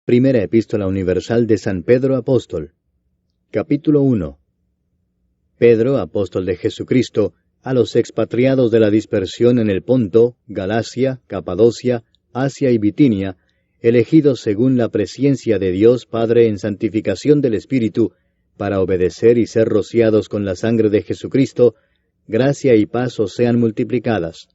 Primera Epístola Universal de San Pedro Apóstol. Capítulo 1. Pedro, apóstol de Jesucristo, a los expatriados de la dispersión en el Ponto, Galacia, Capadocia, Asia y Bitinia, elegidos según la presciencia de Dios Padre en santificación del Espíritu, para obedecer y ser rociados con la sangre de Jesucristo, gracia y paz os sean multiplicadas.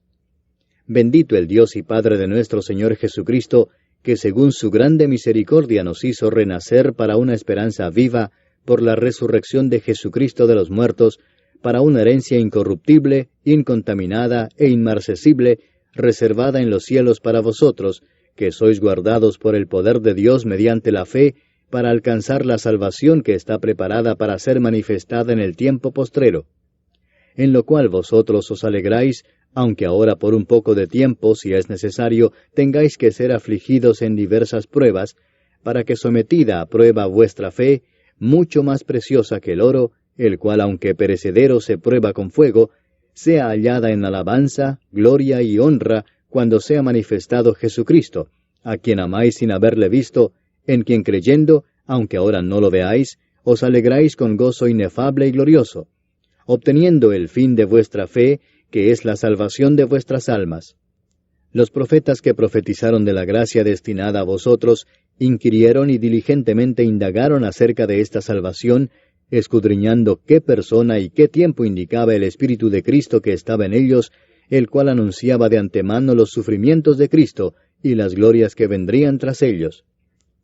Bendito el Dios y Padre de nuestro Señor Jesucristo, que según su grande misericordia nos hizo renacer para una esperanza viva por la resurrección de Jesucristo de los muertos, para una herencia incorruptible, incontaminada e inmarcesible, reservada en los cielos para vosotros, que sois guardados por el poder de Dios mediante la fe, para alcanzar la salvación que está preparada para ser manifestada en el tiempo postrero. En lo cual vosotros os alegráis, aunque ahora por un poco de tiempo, si es necesario, tengáis que ser afligidos en diversas pruebas, para que sometida a prueba vuestra fe, mucho más preciosa que el oro, el cual aunque perecedero se prueba con fuego, sea hallada en alabanza, gloria y honra, cuando sea manifestado Jesucristo, a quien amáis sin haberle visto, en quien creyendo, aunque ahora no lo veáis, os alegráis con gozo inefable y glorioso, obteniendo el fin de vuestra fe, que es la salvación de vuestras almas. Los profetas que profetizaron de la gracia destinada a vosotros, inquirieron y diligentemente indagaron acerca de esta salvación, escudriñando qué persona y qué tiempo indicaba el Espíritu de Cristo que estaba en ellos, el cual anunciaba de antemano los sufrimientos de Cristo y las glorias que vendrían tras ellos.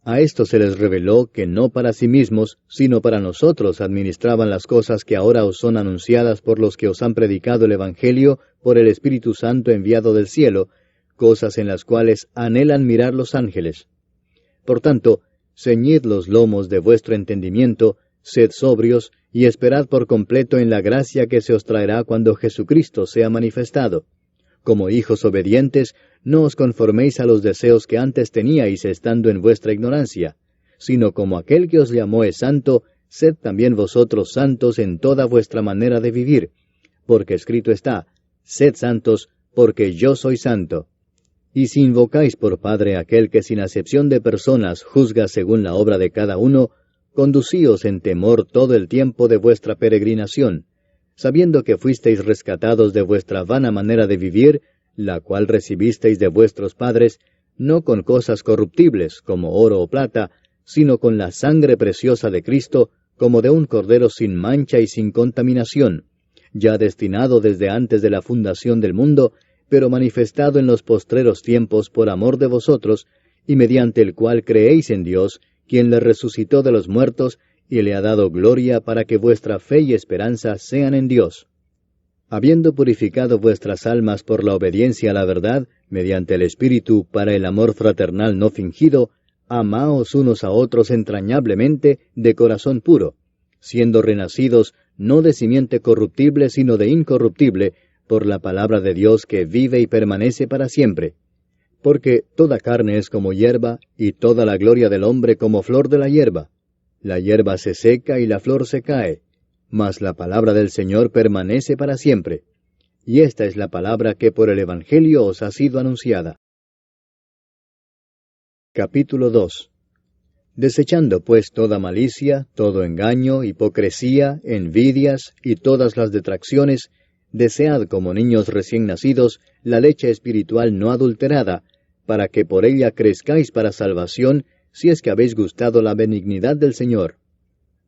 A esto se les reveló que no para sí mismos, sino para nosotros administraban las cosas que ahora os son anunciadas por los que os han predicado el Evangelio por el Espíritu Santo enviado del cielo, cosas en las cuales anhelan mirar los ángeles. Por tanto, ceñid los lomos de vuestro entendimiento, sed sobrios, y esperad por completo en la gracia que se os traerá cuando Jesucristo sea manifestado. Como hijos obedientes, no os conforméis a los deseos que antes teníais estando en vuestra ignorancia, sino como aquel que os llamó es santo, sed también vosotros santos en toda vuestra manera de vivir, porque escrito está, sed santos, porque yo soy santo. Y si invocáis por Padre aquel que sin acepción de personas juzga según la obra de cada uno, conducíos en temor todo el tiempo de vuestra peregrinación, sabiendo que fuisteis rescatados de vuestra vana manera de vivir, la cual recibisteis de vuestros padres, no con cosas corruptibles, como oro o plata, sino con la sangre preciosa de Cristo, como de un cordero sin mancha y sin contaminación, ya destinado desde antes de la fundación del mundo, pero manifestado en los postreros tiempos por amor de vosotros, y mediante el cual creéis en Dios, quien le resucitó de los muertos, y le ha dado gloria para que vuestra fe y esperanza sean en Dios. Habiendo purificado vuestras almas por la obediencia a la verdad, mediante el Espíritu para el amor fraternal no fingido, amaos unos a otros entrañablemente de corazón puro, siendo renacidos no de simiente corruptible sino de incorruptible, por la palabra de Dios que vive y permanece para siempre. Porque toda carne es como hierba, y toda la gloria del hombre como flor de la hierba. La hierba se seca y la flor se cae, mas la palabra del Señor permanece para siempre. Y esta es la palabra que por el Evangelio os ha sido anunciada. Capítulo 2. Desechando pues toda malicia, todo engaño, hipocresía, envidias y todas las detracciones, desead como niños recién nacidos la leche espiritual no adulterada, para que por ella crezcáis para salvación, si es que habéis gustado la benignidad del Señor.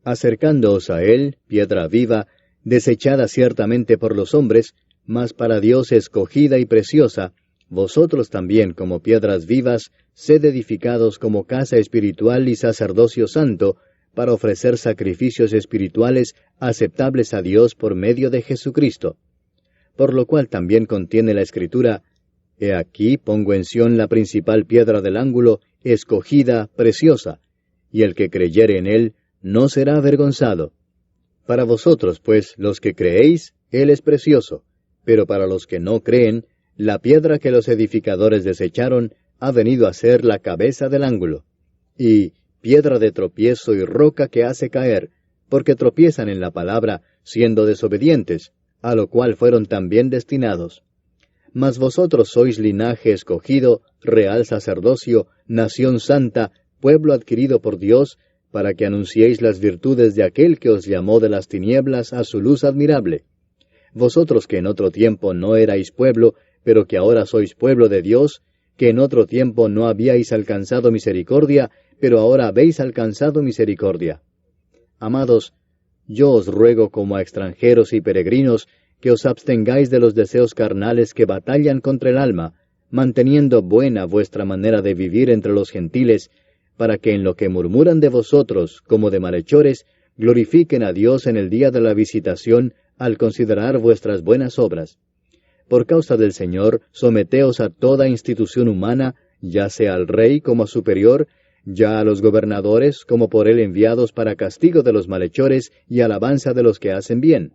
Acercándoos a Él, piedra viva, desechada ciertamente por los hombres, mas para Dios escogida y preciosa, vosotros también como piedras vivas, sed edificados como casa espiritual y sacerdocio santo, para ofrecer sacrificios espirituales aceptables a Dios por medio de Jesucristo. Por lo cual también contiene la Escritura, He aquí pongo en Sión la principal piedra del ángulo, escogida, preciosa, y el que creyere en Él no será avergonzado. Para vosotros, pues, los que creéis, Él es precioso, pero para los que no creen, la piedra que los edificadores desecharon ha venido a ser la cabeza del ángulo, y piedra de tropiezo y roca que hace caer, porque tropiezan en la palabra, siendo desobedientes, a lo cual fueron también destinados. Mas vosotros sois linaje escogido, real sacerdocio, nación santa, pueblo adquirido por Dios, para que anunciéis las virtudes de aquel que os llamó de las tinieblas a su luz admirable. Vosotros que en otro tiempo no erais pueblo, pero que ahora sois pueblo de Dios, que en otro tiempo no habíais alcanzado misericordia, pero ahora habéis alcanzado misericordia. Amados, yo os ruego como a extranjeros y peregrinos, que os abstengáis de los deseos carnales que batallan contra el alma, manteniendo buena vuestra manera de vivir entre los gentiles, para que en lo que murmuran de vosotros, como de malhechores, glorifiquen a Dios en el día de la visitación, al considerar vuestras buenas obras. Por causa del Señor, someteos a toda institución humana, ya sea al rey como a superior, ya a los gobernadores como por él enviados para castigo de los malhechores y alabanza de los que hacen bien.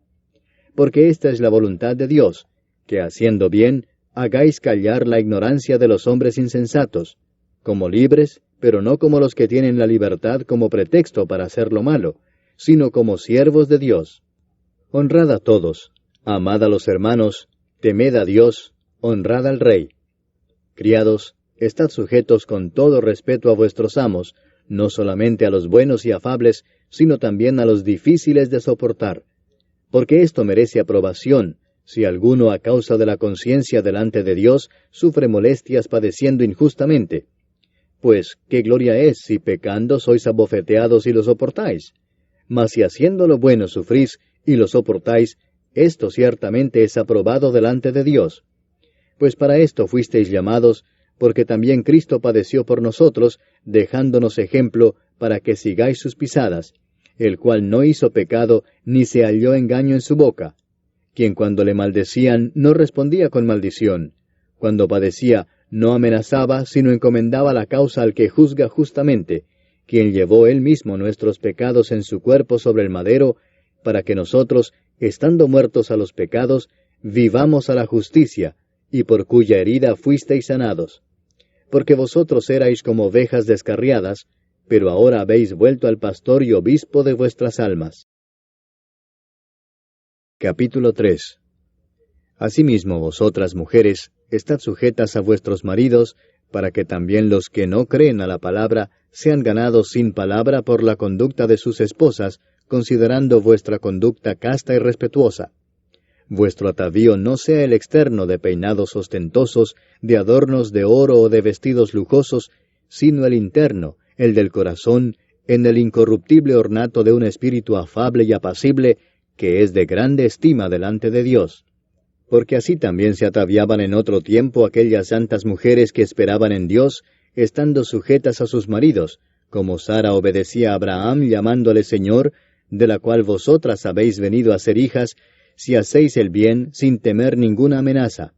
Porque esta es la voluntad de Dios, que haciendo bien, hagáis callar la ignorancia de los hombres insensatos, como libres, pero no como los que tienen la libertad como pretexto para hacer lo malo, sino como siervos de Dios. Honrad a todos, amad a los hermanos, temed a Dios, honrad al Rey. Criados, estad sujetos con todo respeto a vuestros amos, no solamente a los buenos y afables, sino también a los difíciles de soportar. Porque esto merece aprobación, si alguno a causa de la conciencia delante de Dios sufre molestias padeciendo injustamente. Pues, ¿qué gloria es si pecando sois abofeteados y lo soportáis? Mas si haciendo lo bueno sufrís y lo soportáis, esto ciertamente es aprobado delante de Dios. Pues para esto fuisteis llamados, porque también Cristo padeció por nosotros, dejándonos ejemplo para que sigáis sus pisadas, el cual no hizo pecado, ni se halló engaño en su boca, quien cuando le maldecían no respondía con maldición, cuando padecía no amenazaba, sino encomendaba la causa al que juzga justamente, quien llevó él mismo nuestros pecados en su cuerpo sobre el madero, para que nosotros, estando muertos a los pecados, vivamos a la justicia, y por cuya herida fuisteis sanados. Porque vosotros erais como ovejas descarriadas, pero ahora habéis vuelto al pastor y obispo de vuestras almas. Capítulo 3. Asimismo vosotras, mujeres, estad sujetas a vuestros maridos, para que también los que no creen a la palabra sean ganados sin palabra por la conducta de sus esposas, considerando vuestra conducta casta y respetuosa. Vuestro atavío no sea el externo de peinados ostentosos, de adornos de oro o de vestidos lujosos, sino el interno, el del corazón, en el incorruptible ornato de un espíritu afable y apacible, que es de grande estima delante de Dios. Porque así también se ataviaban en otro tiempo aquellas santas mujeres que esperaban en Dios, estando sujetas a sus maridos, como Sara obedecía a Abraham llamándole Señor, de la cual vosotras habéis venido a ser hijas, si hacéis el bien sin temer ninguna amenaza.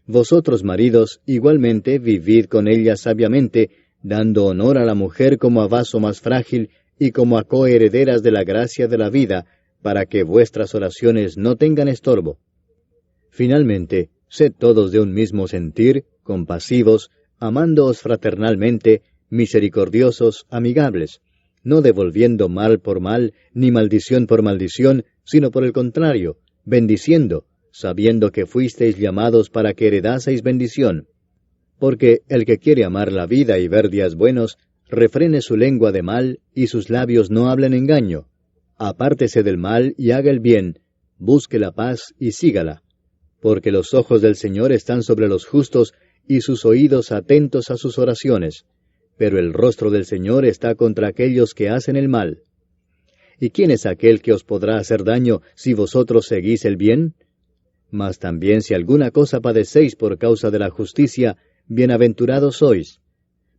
Vosotros, maridos, igualmente vivid con ellas sabiamente, dando honor a la mujer como a vaso más frágil y como a coherederas de la gracia de la vida, para que vuestras oraciones no tengan estorbo. Finalmente, sed todos de un mismo sentir, compasivos, amándoos fraternalmente, misericordiosos, amigables, no devolviendo mal por mal, ni maldición por maldición, sino por el contrario, bendiciendo, sabiendo que fuisteis llamados para que heredaseis bendición. Porque el que quiere amar la vida y ver días buenos, refrene su lengua de mal, y sus labios no hablen engaño. Apártese del mal y haga el bien, busque la paz y sígala. Porque los ojos del Señor están sobre los justos, y sus oídos atentos a sus oraciones. Pero el rostro del Señor está contra aquellos que hacen el mal. ¿Y quién es aquel que os podrá hacer daño si vosotros seguís el bien? Mas también si alguna cosa padecéis por causa de la justicia, bienaventurados sois.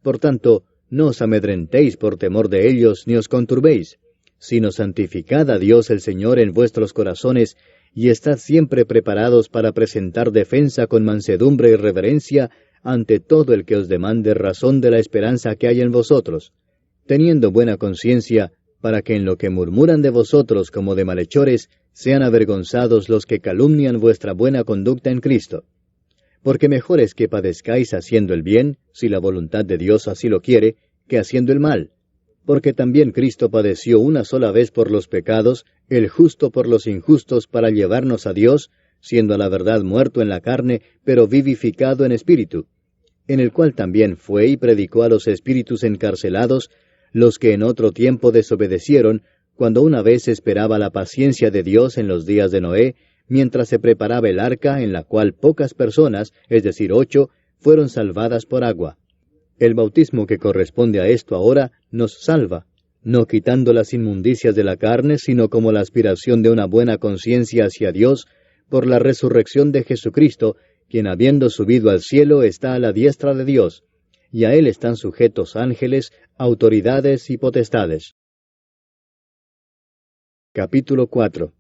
Por tanto, no os amedrentéis por temor de ellos, ni os conturbéis, sino santificad a Dios el Señor en vuestros corazones, y estad siempre preparados para presentar defensa con mansedumbre y reverencia ante todo el que os demande razón de la esperanza que hay en vosotros, teniendo buena conciencia, para que en lo que murmuran de vosotros como de malhechores, sean avergonzados los que calumnian vuestra buena conducta en Cristo. Porque mejor es que padezcáis haciendo el bien, si la voluntad de Dios así lo quiere, que haciendo el mal. Porque también Cristo padeció una sola vez por los pecados, el justo por los injustos, para llevarnos a Dios, siendo a la verdad muerto en la carne, pero vivificado en espíritu, en el cual también fue y predicó a los espíritus encarcelados, los que en otro tiempo desobedecieron, cuando una vez esperaba la paciencia de Dios en los días de Noé, mientras se preparaba el arca, en la cual pocas personas, es decir, 8, fueron salvadas por agua. El bautismo que corresponde a esto ahora nos salva, no quitando las inmundicias de la carne, sino como la aspiración de una buena conciencia hacia Dios, por la resurrección de Jesucristo, quien habiendo subido al cielo está a la diestra de Dios, y a él están sujetos ángeles, autoridades y potestades. Capítulo 4.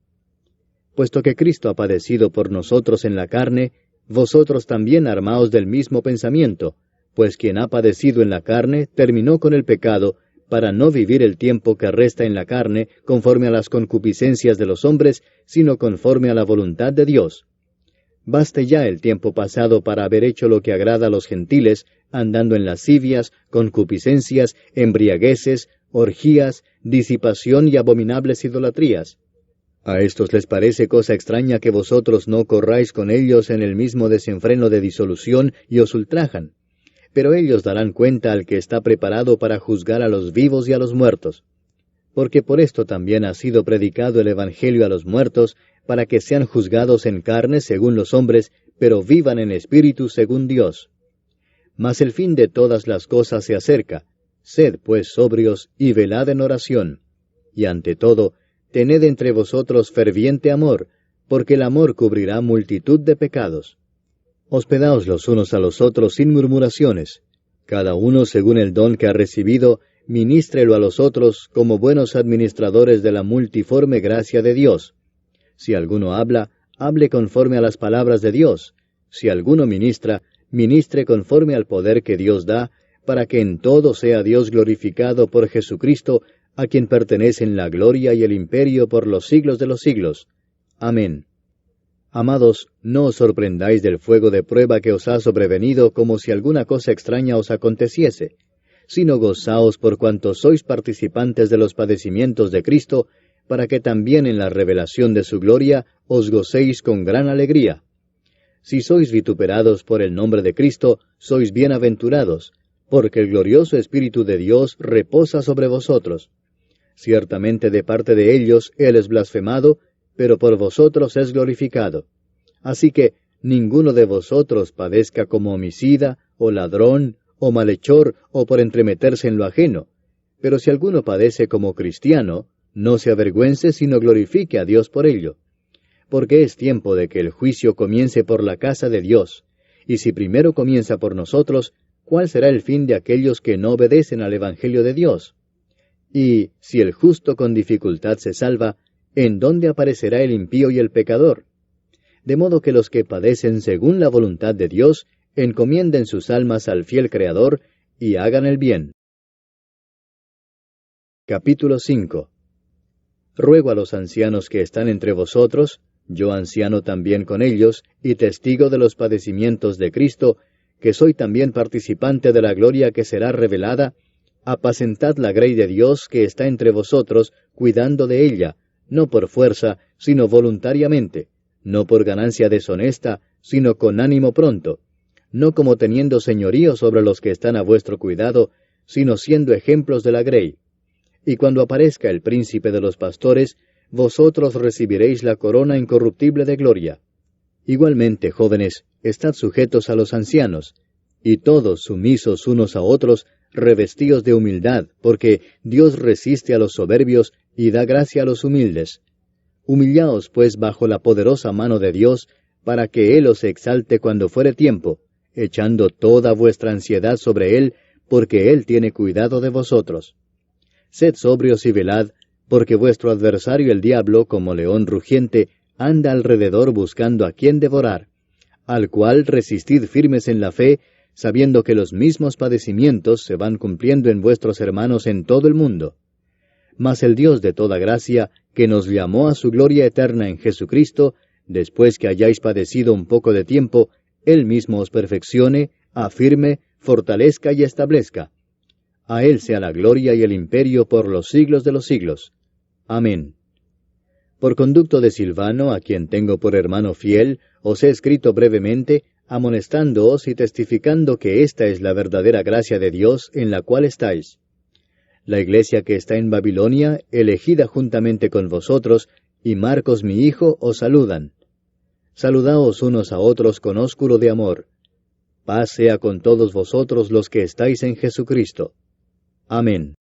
Puesto que Cristo ha padecido por nosotros en la carne, vosotros también armaos del mismo pensamiento, pues quien ha padecido en la carne terminó con el pecado, para no vivir el tiempo que resta en la carne conforme a las concupiscencias de los hombres, sino conforme a la voluntad de Dios. Baste ya el tiempo pasado para haber hecho lo que agrada a los gentiles, andando en lascivias, concupiscencias, embriagueces, orgías, disipación y abominables idolatrías. A estos les parece cosa extraña que vosotros no corráis con ellos en el mismo desenfreno de disolución y os ultrajan. Pero ellos darán cuenta al que está preparado para juzgar a los vivos y a los muertos. Porque por esto también ha sido predicado el Evangelio a los muertos, para que sean juzgados en carne según los hombres, pero vivan en espíritu según Dios. Mas el fin de todas las cosas se acerca. Sed pues sobrios y velad en oración. Y ante todo, tened entre vosotros ferviente amor, porque el amor cubrirá multitud de pecados. Hospedaos los unos a los otros sin murmuraciones. Cada uno según el don que ha recibido, ministrelo a los otros como buenos administradores de la multiforme gracia de Dios. Si alguno habla, hable conforme a las palabras de Dios. Si alguno ministra, ministre conforme al poder que Dios da, para que en todo sea Dios glorificado por Jesucristo, a quien pertenecen la gloria y el imperio por los siglos de los siglos. Amén. Amados, no os sorprendáis del fuego de prueba que os ha sobrevenido como si alguna cosa extraña os aconteciese, sino gozaos por cuanto sois participantes de los padecimientos de Cristo, para que también en la revelación de su gloria os gocéis con gran alegría. Si sois vituperados por el nombre de Cristo, sois bienaventurados, porque el glorioso Espíritu de Dios reposa sobre vosotros. Ciertamente de parte de ellos Él es blasfemado, pero por vosotros es glorificado. Así que ninguno de vosotros padezca como homicida, o ladrón, o malhechor, o por entremeterse en lo ajeno. Pero si alguno padece como cristiano, no se avergüence, sino glorifique a Dios por ello. Porque es tiempo de que el juicio comience por la casa de Dios. Y si primero comienza por nosotros, ¿cuál será el fin de aquellos que no obedecen al Evangelio de Dios? Y si el justo con dificultad se salva, ¿en dónde aparecerá el impío y el pecador? De modo que los que padecen según la voluntad de Dios, encomienden sus almas al fiel Creador, y hagan el bien. Capítulo 5. Ruego a los ancianos que están entre vosotros, yo anciano también con ellos, y testigo de los padecimientos de Cristo, que soy también participante de la gloria que será revelada, apacentad la grey de Dios que está entre vosotros, cuidando de ella, no por fuerza, sino voluntariamente, no por ganancia deshonesta, sino con ánimo pronto, no como teniendo señorío sobre los que están a vuestro cuidado, sino siendo ejemplos de la grey. Y cuando aparezca el príncipe de los pastores, vosotros recibiréis la corona incorruptible de gloria. Igualmente, jóvenes, estad sujetos a los ancianos, y todos sumisos unos a otros, revestidos de humildad, porque Dios resiste a los soberbios y da gracia a los humildes. Humillaos, pues, bajo la poderosa mano de Dios, para que Él os exalte cuando fuere tiempo, echando toda vuestra ansiedad sobre Él, porque Él tiene cuidado de vosotros. Sed sobrios y velad, porque vuestro adversario el diablo, como león rugiente, anda alrededor buscando a quien devorar, al cual resistid firmes en la fe, sabiendo que los mismos padecimientos se van cumpliendo en vuestros hermanos en todo el mundo. Mas el Dios de toda gracia, que nos llamó a su gloria eterna en Jesucristo, después que hayáis padecido un poco de tiempo, Él mismo os perfeccione, afirme, fortalezca y establezca. A Él sea la gloria y el imperio por los siglos de los siglos. Amén. Por conducto de Silvano, a quien tengo por hermano fiel, os he escrito brevemente, amonestándoos y testificando que esta es la verdadera gracia de Dios en la cual estáis. La iglesia que está en Babilonia, elegida juntamente con vosotros, y Marcos mi hijo, os saludan. Saludaos unos a otros con ósculo de amor. Paz sea con todos vosotros los que estáis en Jesucristo. Amén.